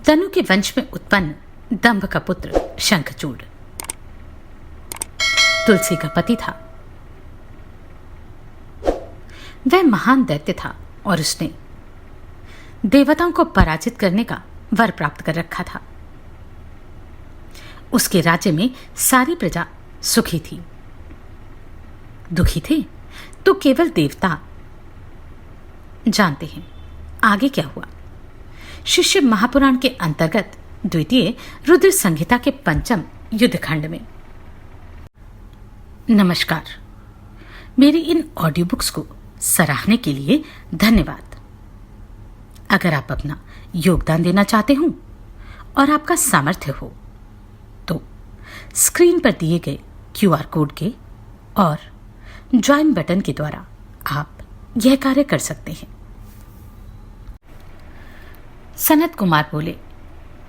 तनु के वंश में उत्पन्न दंभ का पुत्र शंखचूड़ तुलसी का पति था। वह महान दैत्य था और उसने देवताओं को पराजित करने का वर प्राप्त कर रखा था। उसके राज्य में सारी प्रजा सुखी थी। दुखी थे तो केवल देवता। जानते हैं आगे क्या हुआ। शिष्य महापुराण के अंतर्गत द्वितीय रुद्र संहिता के पंचम युद्धखंड में। नमस्कार। मेरी इन ऑडियो बुक्स को सराहने के लिए धन्यवाद। अगर आप अपना योगदान देना चाहते हो और आपका सामर्थ्य हो तो स्क्रीन पर दिए गए QR कोड के और ज्वाइन बटन के द्वारा आप यह कार्य कर सकते हैं। सनत कुमार बोले,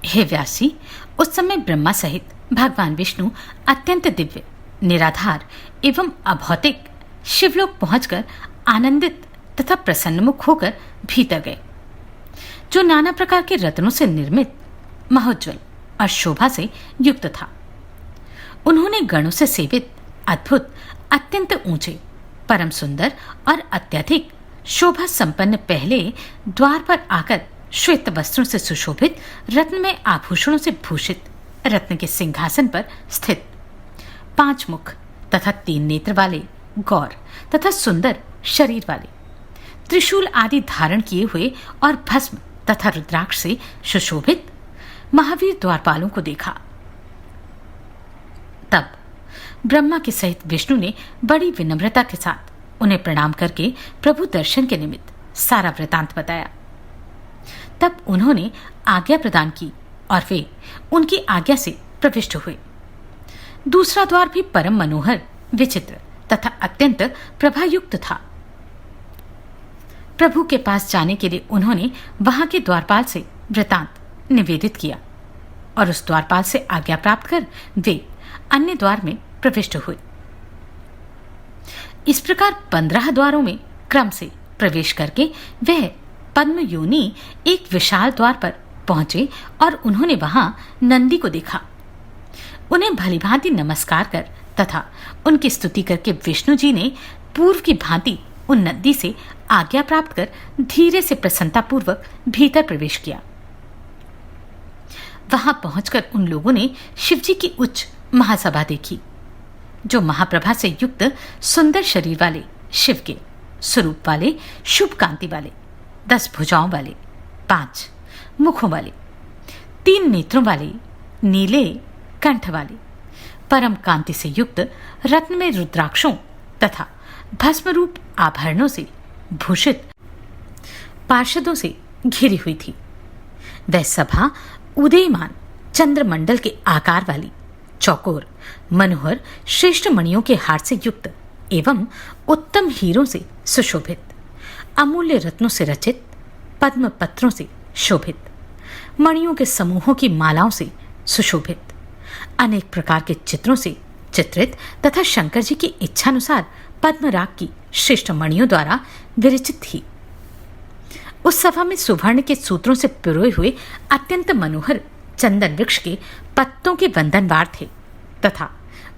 हे व्यास जी, उस समय ब्रह्मा सहित भगवान विष्णु अत्यंत दिव्य, निराधार एवं अभौतिक शिवलोक पहुंचकर आनंदित तथा प्रसन्नमुख होकर भीतर गए, जो नाना प्रकार के रत्नों से निर्मित, महोज्वल और शोभा से युक्त था। उन्होंने गणों से सेवित अद्भुत, अत्यंत ऊंचे, परम सुंदर और अत्यधिक शोभा संपन्न पहले द्वार पर आकर श्वेत वस्त्रों से सुशोभित, रत्नमय आभूषणों से भूषित, रत्न के सिंहासन पर स्थित 5 मुख तथा 3 नेत्र वाले गौर तथा सुंदर शरीर वाले, त्रिशूल आदि धारण किए हुए और भस्म तथा रुद्राक्ष से सुशोभित महावीर द्वारपालों को देखा। तब ब्रह्मा के सहित विष्णु ने बड़ी विनम्रता के साथ उन्हें प्रणाम करके प्रभु दर्शन के निमित्त सारा वृतांत बताया। तब उन्होंने आज्ञा प्रदान की और वे उनकी आज्ञा से प्रविष्ट हुए। दूसरा द्वार भी परम मनोहर, विचित्र तथा अत्यंत प्रभायुक्त था। प्रभु के पास जाने के लिए उन्होंने वहां के द्वारपाल से वृतांत निवेदित किया और उस द्वारपाल से आज्ञा प्राप्त कर वे अन्य द्वार में प्रविष्ट हुए। इस प्रकार 15 द्वारों में क्रम से प्रवेश करके वह पद्म योनि एक विशाल द्वार पर पहुंचे और उन्होंने वहां नंदी को देखा। उन्हें भलीभांति नमस्कार कर तथा उनकी स्तुति करके विष्णु जी ने पूर्व की भांति उन नंदी से आज्ञा प्राप्त कर धीरे से प्रसन्नतापूर्वक भीतर प्रवेश किया। वहां पहुंचकर उन लोगों ने शिवजी की उच्च महासभा देखी, जो महाप्रभा से युक्त सुंदर शरीर वाले शिव के स्वरूप वाले, शुभ कांति वाले, 10 भुजाओं वाले, 5 मुखों वाले, 3 नेत्रों वाले, नीले कंठ वाले, परम कांति से युक्त रत्न में रुद्राक्षों तथा भस्म रूप आभरणों से भूषित पार्षदों से घिरी हुई थी। वह सभा उदयमान चंद्रमंडल के आकार वाली, चौकोर, मनोहर, श्रेष्ठ मणियों के हार से युक्त एवं उत्तम हीरों से सुशोभित, अमूल्य रत्नों से रचित, पद्म पत्रों से शोभित, मणियों के समूहों की मालाओं से सुशोभित, अनेक प्रकार के चित्रों से चित्रित तथा शंकर जी की इच्छानुसार पद्मराग की श्रेष्ठ मणियों द्वारा विरचित थी। उस सभा में सुवर्ण के सूत्रों से पिरोए हुए अत्यंत मनोहर चंदन वृक्ष के पत्तों के बंधनवार थे तथा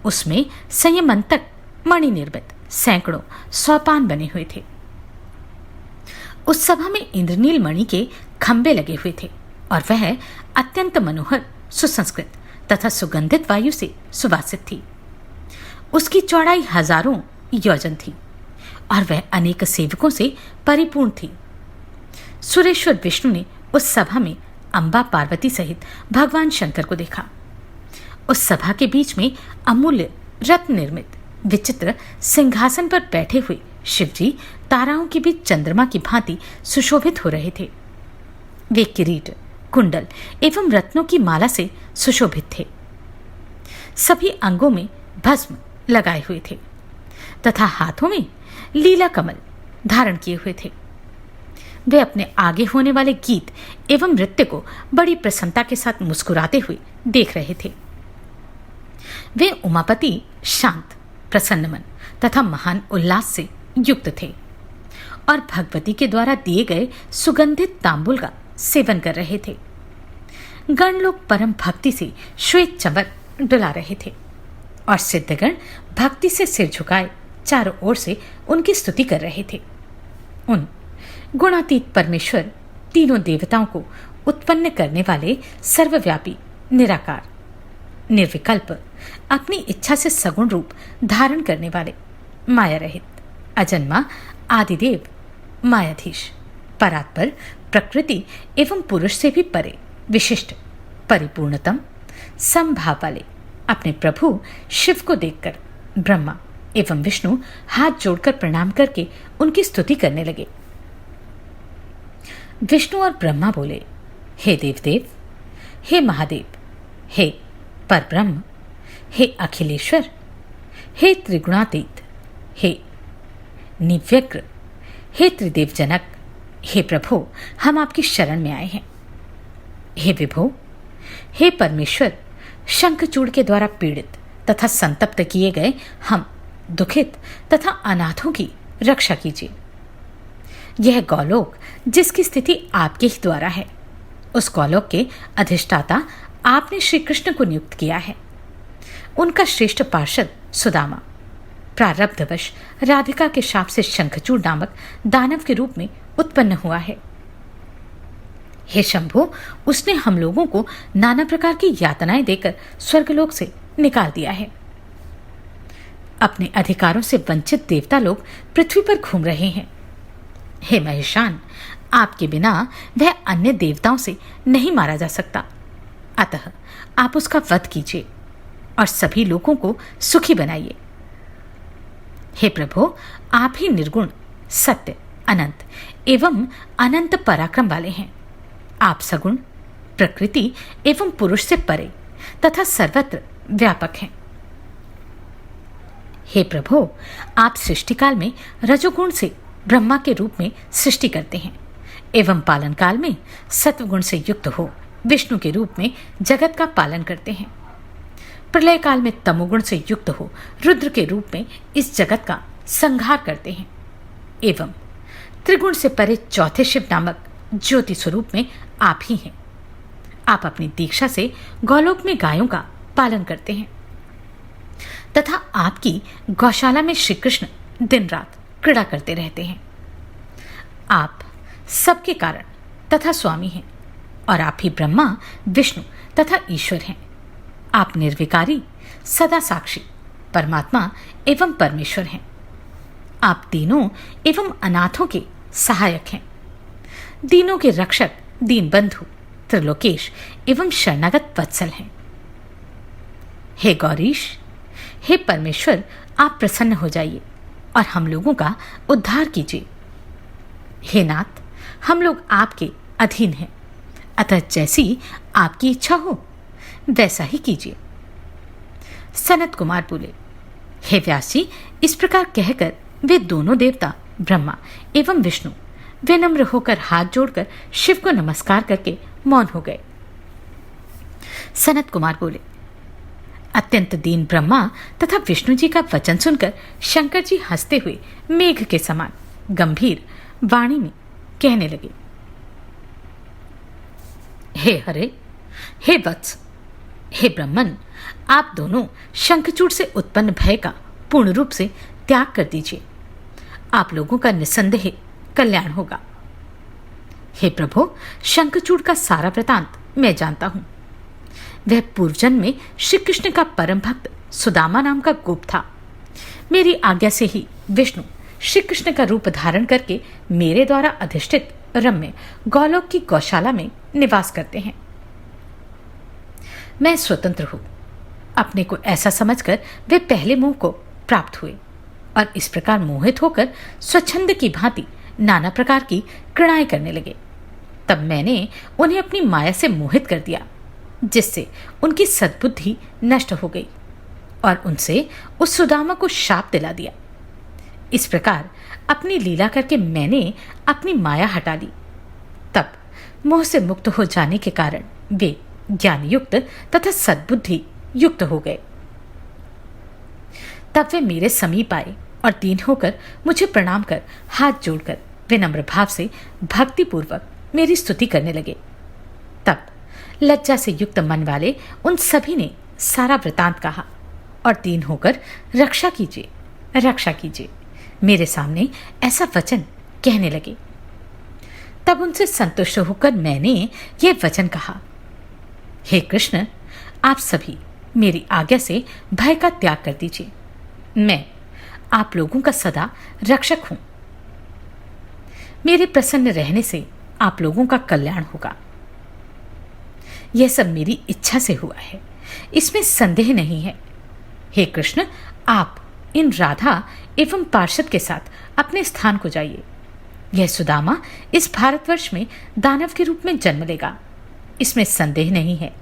उसमें संयमंतक मणि निर्मित सैकड़ों सोपान बने हुए थे। उस सभा में इंद्रनील मणि के खंबे लगे हुए थे और वह अत्यंत मनोहर, सुसंस्कृत तथा सुगंधित वायु से सुवासित थी। उसकी चौड़ाई हजारों योजन थी और वह अनेक सेवकों से परिपूर्ण थी। सुरेश्वर विष्णु ने उस सभा में अंबा पार्वती सहित भगवान शंकर को देखा। उस सभा के बीच में अमूल्य रत्न निर्मित विचित्र सिंहासन पर बैठे हुए शिवजी ताराओं के बीच चंद्रमा की भांति सुशोभित हो रहे थे। वे किरीट, कुंडल एवं रत्नों की माला से सुशोभित थे। सभी अंगों में भस्म लगाए हुए थे तथा हाथों में लीला कमल धारण किए हुए थे। वे अपने आगे होने वाले गीत एवं नृत्य को बड़ी प्रसन्नता के साथ मुस्कुराते हुए देख रहे थे। वे उमापति शांत, प्रसन्नमन तथा महान उल्लास से युक्त थे और भगवती के द्वारा दिए गए सुगंधित तांबुल का सेवन कर रहे थे। गण लोग परम भक्ति से श्वेत चंवर डुला रहे थे और सिद्धगण भक्ति से सिर झुकाए चारों ओर से उनकी स्तुति कर रहे थे। उन गुणातीत परमेश्वर, तीनों देवताओं को उत्पन्न करने वाले, सर्वव्यापी, निराकार, निर्विकल्प, अपनी इच्छा से सगुण रूप धारण करने वाले, माया रहित, अजन्मा, आदिदेव, मायाधीश, परात्पर, प्रकृति एवं पुरुष से भी परे, विशिष्ट, परिपूर्णतम, समभाव वाले अपने प्रभु शिव को देखकर ब्रह्मा एवं विष्णु हाथ जोड़कर प्रणाम करके उनकी स्तुति करने लगे। विष्णु और ब्रह्मा बोले, हे देवदेव, हे महादेव, हे परब्रह्म, हे अखिलेश्वर, हे त्रिगुणातीत, हे निव्यग्र, हे त्रिदेव जनक, हे प्रभु, हम आपकी शरण में आए हैं। हे विभो, हे परमेश्वर, शंखचूड़ के द्वारा पीड़ित तथा संतप्त किए गए हम दुखित तथा अनाथों की रक्षा कीजिए। यह गौलोक जिसकी स्थिति आपके ही द्वारा है, उस गौलोक के अधिष्ठाता आपने श्री कृष्ण को नियुक्त किया है। उनका श्रेष्ठ पार्षद सुदामा प्रारब्धवश राधिका के शाप से शंखचूड़ नामक दानव के रूप में उत्पन्न हुआ है। हे शंभो, उसने हम लोगों को नाना प्रकार की यातनाएं देकर स्वर्गलोक से निकाल दिया है। अपने अधिकारों से वंचित देवता लोग पृथ्वी पर घूम रहे हैं। हे महेशान, आपके बिना वह अन्य देवताओं से नहीं मारा जा सकता, अतः आप उसका वध कीजिए और सभी लोगों को सुखी बनाइए। हे प्रभु, आप ही निर्गुण, सत्य, अनंत एवं अनंत पराक्रम वाले हैं। आप सगुण, प्रकृति एवं पुरुष से परे तथा सर्वत्र व्यापक हैं। हे प्रभु, आप सृष्टि काल में रजोगुण से ब्रह्मा के रूप में सृष्टि करते हैं एवं पालन काल में सत्वगुण से युक्त हो विष्णु के रूप में जगत का पालन करते हैं। प्रलय काल में तमोगुण से युक्त हो रुद्र के रूप में इस जगत का संहार करते हैं एवं त्रिगुण से परे चौथे शिव नामक ज्योति स्वरूप में आप ही हैं। आप अपनी दीक्षा से गौलोक में गायों का पालन करते हैं तथा आपकी गौशाला में श्री कृष्ण दिन रात क्रीड़ा करते रहते हैं। आप सबके कारण तथा स्वामी हैं और आप ही ब्रह्मा, विष्णु तथा ईश्वर हैं। आप निर्विकारी, सदा साक्षी, परमात्मा एवं परमेश्वर हैं। आप दीनों एवं अनाथों के सहायक हैं, दीनों के रक्षक, दीनबंधु, त्रिलोकेश एवं शरणागत वत्सल हैं। हे गौरीश, हे परमेश्वर, आप प्रसन्न हो जाइए और हम लोगों का उद्धार कीजिए। हे नाथ, हम लोग आपके अधीन हैं, अतः जैसी आपकी इच्छा हो वैसा ही कीजिए। सनत कुमार बोले, हे व्यास जी, इस प्रकार कहकर वे दोनों देवता ब्रह्मा एवं विष्णु विनम्र होकर हाथ जोड़कर शिव को नमस्कार करके मौन हो गए। सनत कुमार बोले, अत्यंत दीन ब्रह्मा तथा विष्णु जी का वचन सुनकर शंकर जी हंसते हुए मेघ के समान गंभीर वाणी में कहने लगे, हे हरे, हे वत्स, हे ब्रह्मन, आप दोनों शंखचूड़ से उत्पन्न भय का पूर्ण रूप से त्याग कर दीजिए। आप लोगों का निसंदेह कल्याण होगा। हे प्रभु, शंखचूड़ का सारा वृतांत मैं जानता हूं। वह पूर्वजन्म में श्री कृष्ण का परम भक्त सुदामा नाम का गोप था। मेरी आज्ञा से ही विष्णु श्री कृष्ण का रूप धारण करके मेरे द्वारा अधिष्ठित रम्य गौलोक की गौशाला में निवास करते हैं। मैं स्वतंत्र हूं। अपने को ऐसा समझकर वे पहले मोह को प्राप्त हुए और इस प्रकार मोहित होकर स्वच्छंद की भांति नाना प्रकार की क्रीड़ाएं करने लगे। तब मैंने उन्हें अपनी माया से मोहित कर दिया, जिससे उनकी सद्बुद्धि नष्ट हो गई और उनसे उस सुदामा को शाप दिला दिया। इस प्रकार अपनी लीला करके मैंने अपनी माया हटा ली। तब मोह से मुक्त हो जाने के कारण वे ज्ञान युक्त तथा सद्बुद्धि युक्त हो गए। तब वे मेरे समीप आए और दीन होकर मुझे प्रणाम कर हाथ जोड़कर विनम्र भाव से भक्ति पूर्वक मेरी स्तुति करने लगे। तब लज्जा से युक्त मन वाले उन सभी ने सारा वृतांत कहा और दीन होकर रक्षा कीजिए, रक्षा कीजिए, मेरे सामने ऐसा वचन कहने लगे। तब उनसे संतुष्ट होकर मैंने यह वचन कहा, हे कृष्ण, आप सभी मेरी आज्ञा से भय का त्याग कर दीजिए। मैं आप लोगों का सदा रक्षक हूं। मेरे प्रसन्न रहने से आप लोगों का कल्याण होगा। यह सब मेरी इच्छा से हुआ है, इसमें संदेह नहीं है। हे कृष्ण, आप इन राधा एवं पार्षद के साथ अपने स्थान को जाइए। यह सुदामा इस भारतवर्ष में दानव के रूप में जन्म लेगा, इसमें संदेह नहीं है।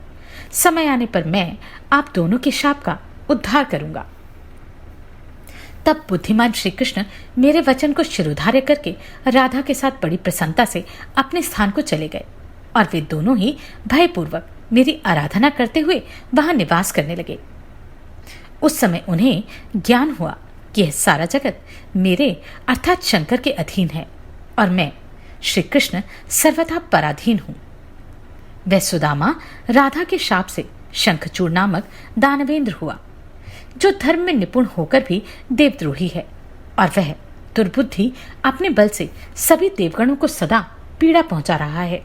समय आने पर मैं आप दोनों के शाप का उद्धार करूंगा। तब बुद्धिमान श्री कृष्ण मेरे वचन को शिरोधार्य करके राधा के साथ बड़ी प्रसन्नता से अपने स्थान को चले गए और वे दोनों ही भयपूर्वक मेरी आराधना करते हुए वहां निवास करने लगे। उस समय उन्हें ज्ञान हुआ कि यह सारा जगत मेरे अर्थात शंकर के अधीन है और मैं श्री कृष्ण सर्वथा पराधीन हूं। वह सुदामा राधा के शाप से शंखचूड़ नामक दानवेंद्र हुआ, जो धर्म में निपुण होकर भी देवद्रोही है, और वह दुर्बुद्धि अपने बल से सभी देवगणों को सदा पीड़ा पहुंचा रहा है।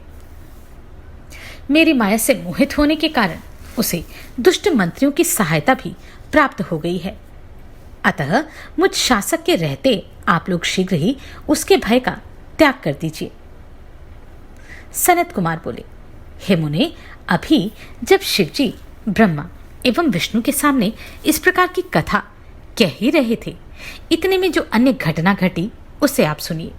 मेरी माया से मोहित होने के कारण उसे दुष्ट मंत्रियों की सहायता भी प्राप्त हो गई है। अतः मुझ शासक के रहते आप लोग शीघ्र ही उसके भय का त्याग कर दीजिए। सनत कुमार बोले, हे मुने, अभी जब शिवजी ब्रह्मा एवं विष्णु के सामने इस प्रकार की कथा कह ही रहे थे, इतने में जो अन्य घटना घटी उसे आप सुनिए।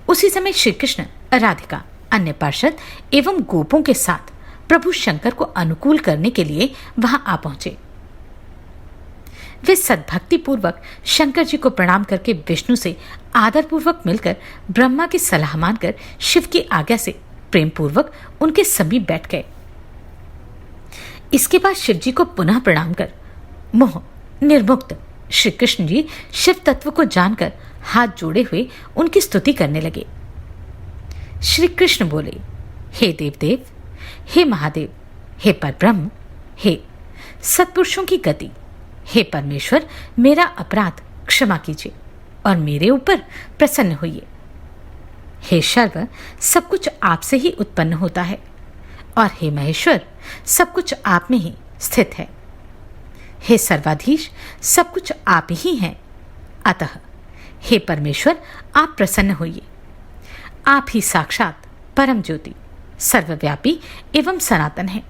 उसी समय श्री कृष्ण, राधिका, अन्य पार्षद एवं गोपों के साथ प्रभु शंकर को अनुकूल करने के लिए वहां आ पहुंचे। वे सद्भक्ति पूर्वक शंकर जी को प्रणाम करके विष्णु से आदर पूर्वक मिलकर ब्रह्मा की सलाह मानकर शिव की आज्ञा से प्रेम पूर्वक उनके समीप बैठ गए। इसके बाद शिव जी को पुनः प्रणाम कर मोह निर्मुक्त श्री कृष्ण जी शिव तत्व को जानकर हाथ जोड़े हुए उनकी स्तुति करने लगे। श्री कृष्ण बोले, हे देवदेव, हे महादेव, हे परब्रह्म, हे सत्पुरुषों की गति, हे परमेश्वर, मेरा अपराध क्षमा कीजिए और मेरे ऊपर प्रसन्न होइए। हे सर्व, सब कुछ आपसे ही उत्पन्न होता है और हे महेश्वर, सब कुछ आप में ही स्थित है। हे सर्वाधीश, सब कुछ आप ही हैं। अतः हे परमेश्वर, आप प्रसन्न होइए। आप ही साक्षात परम ज्योति, सर्वव्यापी एवं सनातन है।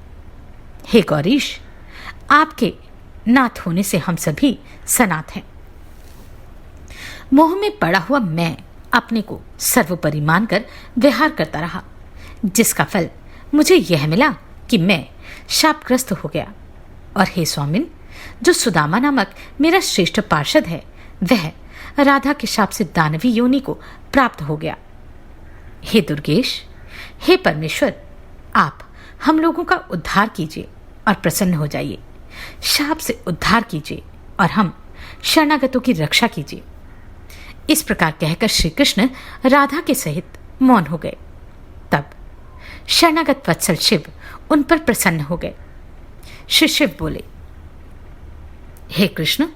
हे गौरीश, आपके नाथ होने से हम सभी सनात हैं। मोह में पड़ा हुआ मैं अपने को सर्वोपरि मानकर विहार करता रहा, जिसका फल मुझे यह मिला कि मैं शापग्रस्त हो गया। और हे स्वामिन, जो सुदामा नामक मेरा श्रेष्ठ पार्षद है, वह राधा के शाप से दानवी योनि को प्राप्त हो गया। हे दुर्गेश, हे परमेश्वर, आप हम लोगों का उद्धार कीजिए और प्रसन्न हो जाइए। शाप से उद्धार कीजिए और हम शरणागतों की रक्षा कीजिए। इस प्रकार कहकर श्री कृष्ण राधा के सहित मौन हो गए। तब शरणागत वत्सल शिव उन पर प्रसन्न हो गए। श्री शिव बोले, हे कृष्ण,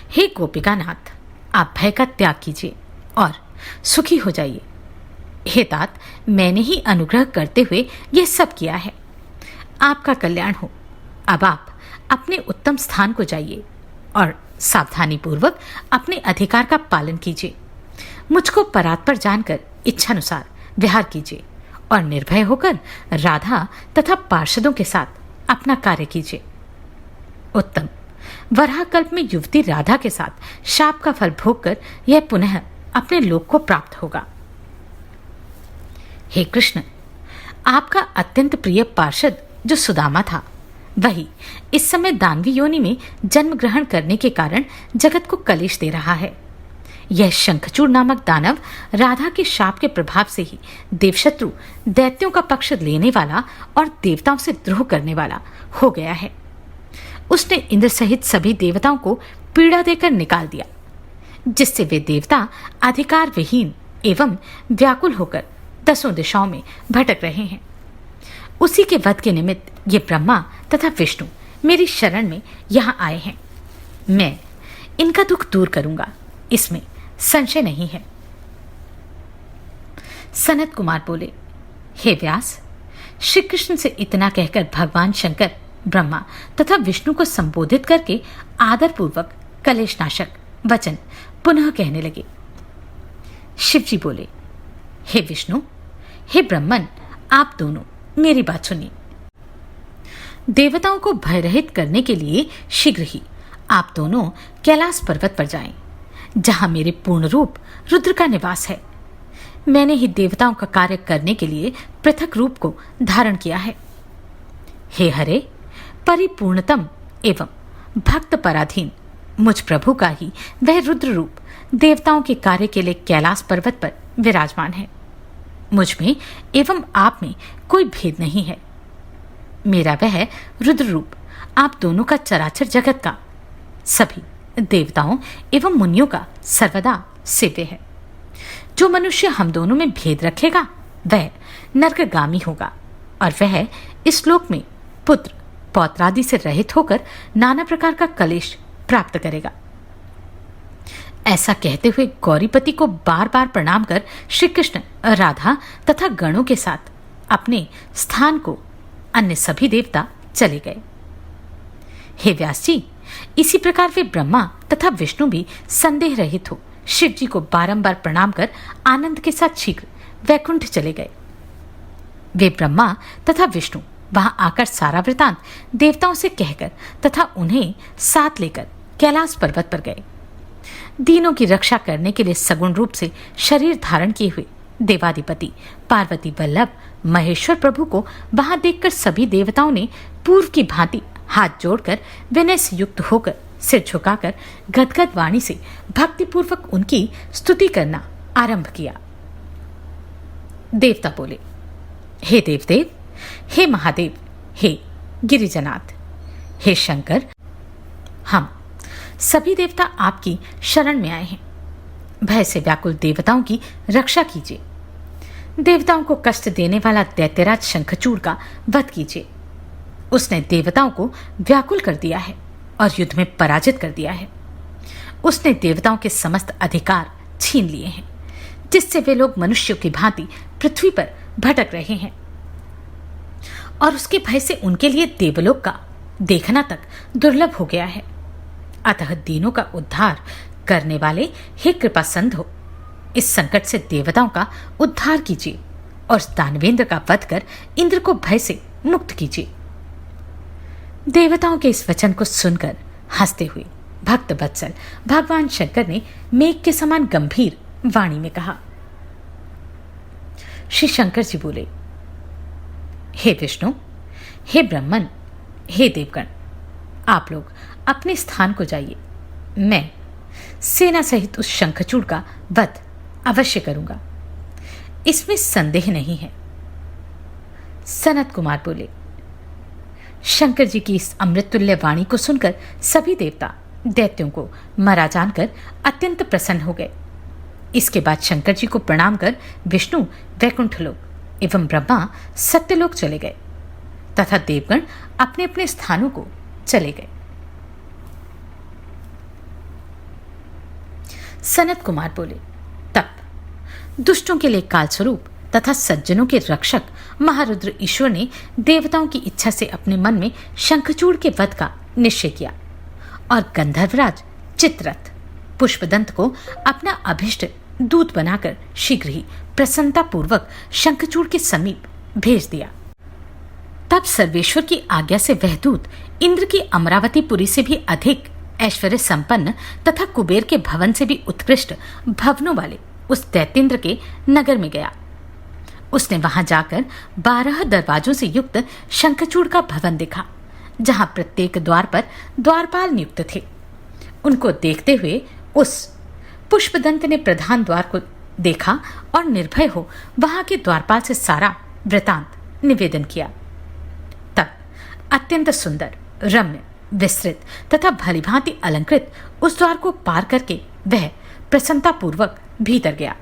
हे गोपिकानाथ, आप भय का त्याग कीजिए और सुखी हो जाइए। हे तात, मैंने ही अनुग्रह करते हुए यह सब किया है। आपका कल्याण हो। अब आप अपने उत्तम स्थान को जाइए और सावधानी पूर्वक अपने अधिकार का पालन कीजिए। मुझको परात्पर जानकर इच्छानुसार विहार कीजिए और निर्भय होकर राधा तथा पार्षदों के साथ अपना कार्य कीजिए। उत्तम, वराहकल्प में युवती राधा के साथ शाप का फल भोग कर यह पुनः अपने लोक को प्राप्त होगा। हे कृष्ण, आपका अत्यंत प्रिय पार्षद जो सुदामा था, वही इस समय दानवी योनि में जन्म ग्रहण करने के कारण जगत को कलेश दे रहा है। यह शंखचूड़ नामक दानव राधा के शाप के प्रभाव से ही देवशत्रु, दैत्यों का पक्ष लेने वाला और देवताओं से द्रोह करने वाला हो गया है। उसने इंद्र सहित सभी देवताओं को पीड़ा देकर निकाल दिया, जिससे वे देवता अधिकार विहीन एवं व्याकुल होकर 10 दिशाओं में भटक रहे हैं। उसी के वध के निमित्त ये ब्रह्मा तथा विष्णु मेरी शरण में यहां आए हैं। मैं इनका दुख दूर करूंगा, इसमें संशय नहीं है। सनत कुमार बोले, हे व्यास, श्री कृष्ण से इतना कहकर भगवान शंकर ब्रह्मा तथा विष्णु को संबोधित करके आदरपूर्वक कलेशनाशक वचन पुनः कहने लगे। शिव जी बोले, हे विष्णु, हे ब्रह्मन, आप दोनों मेरी बात सुनिए। देवताओं को भयरहित करने के लिए शीघ्र ही आप दोनों कैलाश पर्वत पर जाएं, जहां मेरे पूर्ण रूप रुद्र का निवास है। मैंने ही देवताओं का कार्य करने के लिए पृथक रूप को धारण किया है। हे हरे, परिपूर्णतम एवं भक्त पराधीन मुझ प्रभु का ही वह रुद्र रूप देवताओं के कार्य के लिए कैलाश पर्वत पर विराजमान है। मुझ में एवं आप में कोई भेद नहीं है। मेरा वह रुद्र रूप आप दोनों का चराचर जगत का, सभी देवताओं एवं मुनियों का सर्वदा सेव्य है। जो मनुष्य हम दोनों में भेद रखेगा वह नरकगामी होगा और वह इस लोक में पुत्र पौत्रादि से रहित होकर नाना प्रकार का कलेश प्राप्त करेगा। ऐसा कहते हुए गौरीपति को बार बार प्रणाम कर श्री कृष्ण राधा तथा गणों के साथ अपने स्थान को अन्य सभी देवता चले गए। हे व्यास जी, इसी प्रकार वे ब्रह्मा तथा विष्णु भी संदेह रहित हो शिव जी को बारंबार प्रणाम कर आनंद के साथ शीघ्र वैकुंठ चले गए। वे ब्रह्मा तथा विष्णु वहां आकर सारा वृतांत देवताओं से कहकर तथा उन्हें साथ लेकर कैलाश पर्वत पर गए। दीनों की रक्षा करने के लिए सगुण रूप से शरीर धारण किए हुए देवाधिपति पार्वती वल्लभ महेश्वर प्रभु को वहां देखकर सभी देवताओं ने पूर्व की भांति हाथ जोड़कर विनय से युक्त होकर सिर झुकाकर गदगद वाणी से भक्तिपूर्वक उनकी स्तुति करना आरंभ किया। देवता बोले, हे देवदेव, हे महादेव, हे गिरिजनाथ, हे शंकर, हम सभी देवता आपकी शरण में आए हैं। भय से व्याकुल देवताओं की रक्षा कीजिए। देवताओं को कष्ट देने वाला दैत्यराज शंखचूड़ का वध कीजिए। उसने देवताओं को व्याकुल कर दिया है और युद्ध में पराजित कर दिया है। उसने देवताओं के समस्त अधिकार छीन लिए हैं, जिससे वे लोग मनुष्यों की भांति पृथ्वी पर भटक रहे हैं और उसके भय से उनके लिए देवलोक का देखना तक दुर्लभ हो गया है। अतः दीनों का उद्धार करने वाले हे कृपा संधो, इस संकट से देवताओं का उद्धार कीजिए और दानवेंद्र का वध कर इंद्र को भय से मुक्त कीजिए। देवताओं के इस वचन को सुनकर हंसते हुए भक्त वत्सल भगवान शंकर ने मेघ के समान गंभीर वाणी में कहा। श्री शंकर जी बोले, हे विष्णु, हे ब्रह्मन, हे देवगण, आप लोग अपने स्थान को जाइए। मैं सेना सहित उस शंखचूड़ का वध अवश्य करूंगा, इसमें संदेह नहीं है। सनत कुमार बोले, शंकर जी की इस अमृततुल्य वाणी को सुनकर सभी देवता दैत्यों को मरा जानकर अत्यंत प्रसन्न हो गए। इसके बाद शंकर जी को प्रणाम कर विष्णु वैकुंठ लोक एवं ब्रह्मा सत्यलोक चले गए तथा देवगण अपने अपने स्थानों को चले गए। सनत कुमार बोले, तब दुष्टों के लिए कालस्वरूप तथा सज्जनों के रक्षक महारुद्र ईश्वर ने देवताओं की इच्छा से अपने मन में शंखचूड़ के वध का निश्चय किया और गंधर्वराज चित्ररथ पुष्पदंत को अपना अभिष्ट दूत बनाकर शीघ्र ही प्रसन्नतापूर्वक शंखचूड़ के समीप भेज दिया। तब सर्वेश्वर की आज्ञा से वह दूत इंद्र की अमरावतीपुरी से भी अधिक ऐश्वर्य संपन्न तथा कुबेर के भवन से भी उत्कृष्ट भवनों वाले उस दैत्येंद्र के नगर में गया। उसने वहां जाकर 12 दरवाजों से युक्त शंखचूड़ का भवन देखा, जहां प्रत्येक द्वार पर द्वारपाल नियुक्त थे। उनको देखते हुए उस पुष्पदंत ने प्रधान द्वार को देखा और निर्भय हो वहां के द्वारपाल से सारा वृतांत निवेदन किया। तब अत्यंत सुंदर, रम्य, विस्तृत तथा भलीभांति अलंकृत उस द्वार को पार करके वह प्रसन्नतापूर्वक भीतर गया।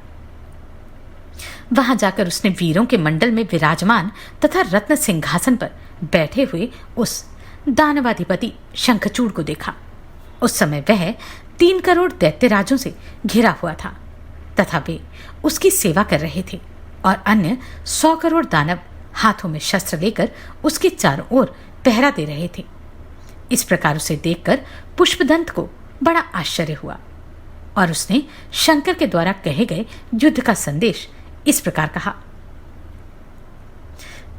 वहां जाकर उसने वीरों के मंडल में विराजमान तथा रत्न सिंहासन पर बैठे हुए उस दानवाधिपति शंखचूड़ को देखा। उस समय वह 3 करोड़ दैत्यराजों से घिरा हुआ था तथा वे उसकी सेवा कर रहे थे और अन्य 100 करोड़ दानव हाथों में शस्त्र लेकर उसके चारों ओर पहरा दे रहे थे। इस प्रकार उसे देखकर पुष्पदंत को बड़ा आश्चर्य हुआ और उसने शंकर के द्वारा कहे गए युद्ध का संदेश इस प्रकार कहा।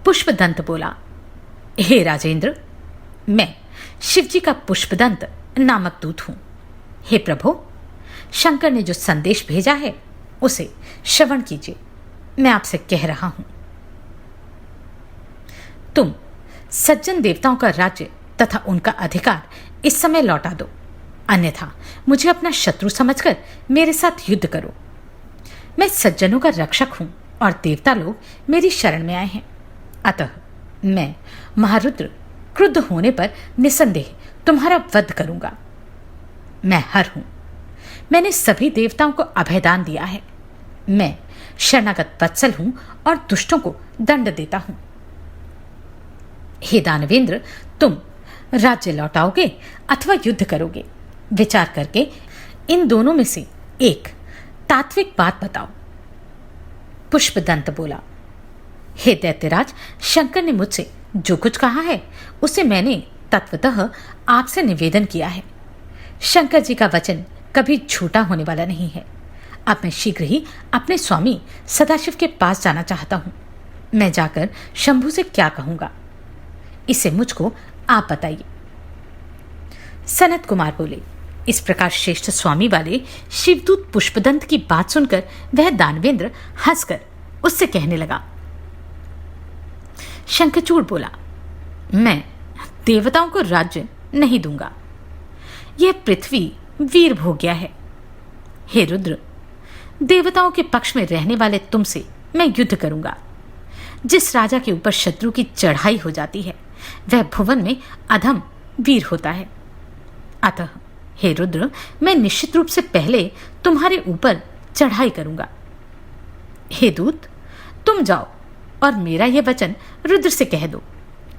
पुष्पदंत बोला, हे राजेंद्र, मैं शिवजी का पुष्पदंत नामक दूत हूं। हे प्रभु, शंकर ने जो संदेश भेजा है उसे श्रवण कीजिए। मैं आपसे कह रहा हूं, तुम सज्जन देवताओं का राज्य तथा उनका अधिकार इस समय लौटा दो, अन्यथा मुझे अपना शत्रु समझकर मेरे साथ युद्ध करो। मैं सज्जनों का रक्षक हूं और देवता लोग मेरी शरण में आए हैं, अतः मैं महारुद्र क्रुद्ध होने पर निसंदेह तुम्हारा वध करूंगा। मैं हर हूं, मैंने सभी देवताओं को अभयदान दिया है। मैं शरणागत वत्सल हूं और दुष्टों को दंड देता हूं। हे दानवेंद्र, तुम राज्य लौटाओगे अथवा युद्ध करोगे? विचार करके इन दोनों में से एक तात्विक बात बताओ। पुष्पदंत बोला, हे दैत्यराज, शंकर ने मुझसे जो कुछ कहा है उसे मैंने तत्वतः आपसे निवेदन किया है। शंकर जी का वचन कभी झूठा होने वाला नहीं है। अब मैं शीघ्र ही अपने स्वामी सदाशिव के पास जाना चाहता हूं। मैं जाकर शंभु से क्या कहूंगा, इसे मुझको आप बताइए। सनत कुमार बोले, इस प्रकार श्रेष्ठ स्वामी वाले शिवदूत पुष्पदंत की बात सुनकर वह दानवेंद्र हंसकर उससे कहने लगा। शंखचूड़ बोला, मैं देवताओं को राज्य नहीं दूंगा। यह पृथ्वी वीर भोग्या है। हे रुद्र, देवताओं के पक्ष में रहने वाले तुमसे मैं युद्ध करूंगा। जिस राजा के ऊपर शत्रु की चढ़ाई हो जाती है वह भुवन में अधम वीर होता है। अतः हे रुद्र, मैं निश्चित रूप से पहले तुम्हारे ऊपर चढ़ाई करूंगा। हे दूत, तुम जाओ और मेरा यह वचन रुद्र से कह दो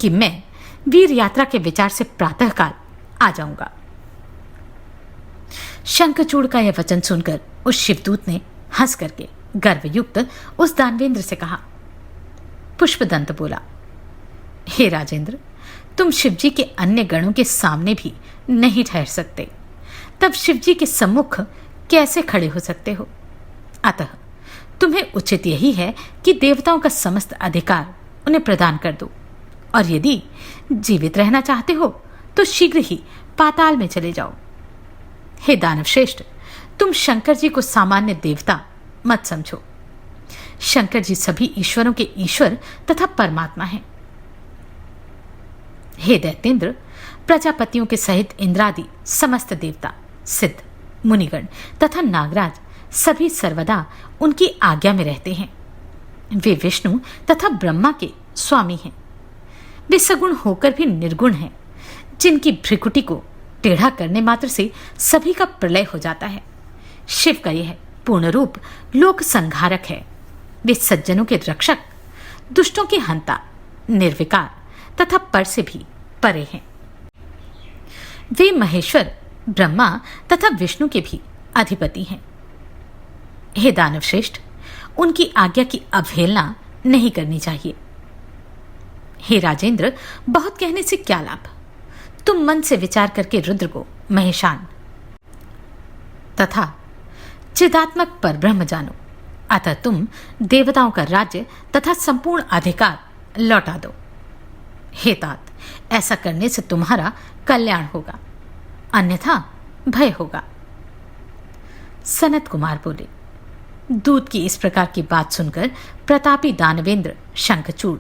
कि मैं वीर यात्रा के विचार से प्रातःकाल आ जाऊंगा। शंखचूड़ का यह वचन सुनकर उस शिवदूत ने हंस करके गर्वयुक्त उस दानवेंद्र से कहा। पुष्पदंत बोला, हे राजेंद्र, तुम शिवजी के अन्य गणों के सामने भी नहीं ठहर सकते, तब शिवजी के सम्मुख कैसे खड़े हो सकते हो? अतः तुम्हें उचित यही है कि देवताओं का समस्त अधिकार उन्हें प्रदान कर दो, और यदि जीवित रहना चाहते हो तो शीघ्र ही पाताल में चले जाओ। हे दानव श्रेष्ठ, तुम शंकर जी को सामान्य देवता मत समझो। शंकर जी सभी ईश्वरों के ईश्वर तथा परमात्मा हैं। हे दैत्येंद्र, प्रजापतियों के सहित इंद्रादि समस्त देवता, सिद्ध, मुनिगण तथा नागराज सभी सर्वदा उनकी आज्ञा में रहते हैं। वे विष्णु तथा ब्रह्मा के स्वामी हैं। वे सगुण होकर भी निर्गुण हैं, जिनकी भ्रिकुटी को टेढ़ा करने मात्र से सभी का प्रलय हो जाता है। शिव का यह पूर्ण रूप लोक संहारक है। वे सज्जनों के रक्षक, दुष्टों के हंता, निर्विकार तथा पर से भी परे हैं। वे महेश्वर, ब्रह्मा तथा विष्णु के भी अधिपति हैं। हे दानव श्रेष्ठ, उनकी आज्ञा की अवहेलना नहीं करनी चाहिए। हे राजेंद्र, बहुत कहने से क्या लाभ? तुम मन से विचार करके रुद्र को महेशान तथा चिदात्मक परब्रह्म जानो, अतः तुम देवताओं का राज्य तथा संपूर्ण अधिकार लौटा दो। हे तात, ऐसा करने से तुम्हारा कल्याण होगा, अन्यथा भय होगा। सनत कुमार बोले, दूत की इस प्रकार की बात सुनकर प्रतापी दानवेंद्र शंखचूड़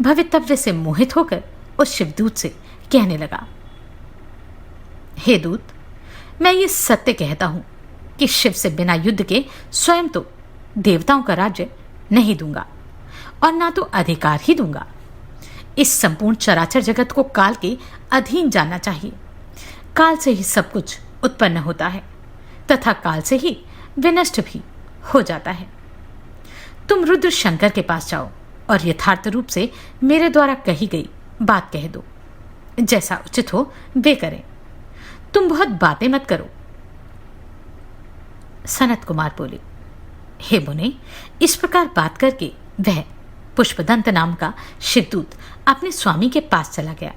भवितव्य से मोहित होकर उस शिवदूत से कहने लगा। हे दूत, मैं ये सत्य कहता हूं कि शिव से बिना युद्ध के स्वयं तो देवताओं का राज्य नहीं दूंगा और ना तो अधिकार ही दूंगा। इस संपूर्ण चराचर जगत को काल के अधीन जानना चाहिए। काल से ही सब कुछ उत्पन्न होता है तथा काल से ही विनष्ट भी हो जाता है। तुम रुद्र शंकर के पास जाओ और यथार्थ रूप से मेरे द्वारा कही गई बात कह दो। जैसा उचित हो वे करें। तुम बहुत बातें मत करो। सनत कुमार बोले, हे मुने, इस प्रकार बात करके वह पुष्पदंत नाम का शिवदूत अपने स्वामी के पास चला गया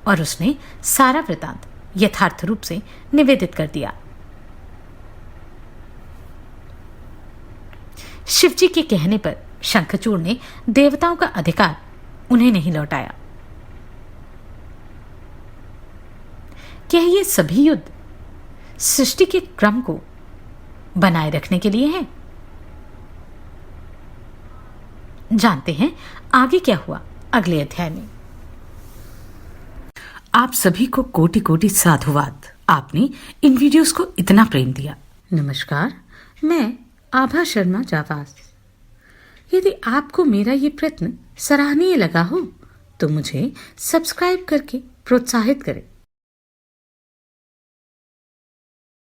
और उसने सारा वृतांत यथार्थ रूप से निवेदित कर दिया। शिवजी के कहने पर शंखचूड़ ने देवताओं का अधिकार उन्हें नहीं लौटाया। क्या ये सभी युद्ध सृष्टि के क्रम को बनाए रखने के लिए हैं? जानते हैं आगे क्या हुआ अगले अध्याय में। आप सभी को कोटि कोटि साधुवाद। आपने इन वीडियोस को इतना प्रेम दिया। नमस्कार, मैं आभा शर्मा जावास। यदि आपको मेरा ये प्रयत्न सराहनीय लगा हो तो मुझे सब्सक्राइब करके प्रोत्साहित करें।